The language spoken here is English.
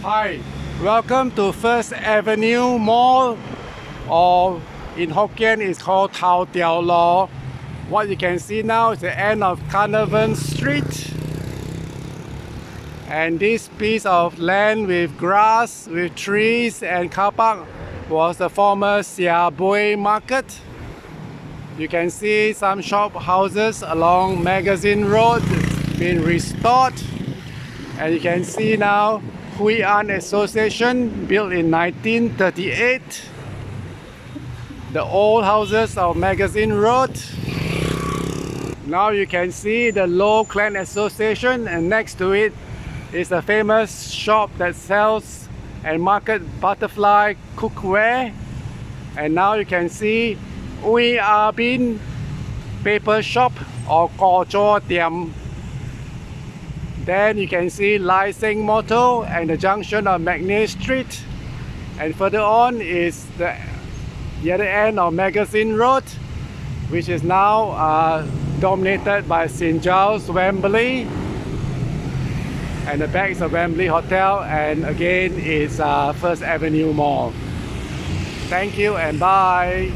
Hi, welcome to First Avenue Mall, or in Hokkien it's called teow Law. What you can see now is the end of Carnavon Street. And this piece of land with grass, with trees and car park was the former Seah Boi market. You can see some shop houses along Magazine Road being restored. And you can see now Hui Aun Association, built in 1938. The old houses of Magazine Road. Now you can see the Low Clan Association, and next to it is a famous shop that sells and market butterfly cookware. And now you can see Ooi Ah paper shop, or Kor Chor Tiam. Then you can see Lye Sing motto and the junction of McNair Street. And further on is the other end of Magazine Road, which is now dominated by Saint Giles Wembley. And the back is a Wembley Hotel, and again is First Avenue Mall. Thank you and bye.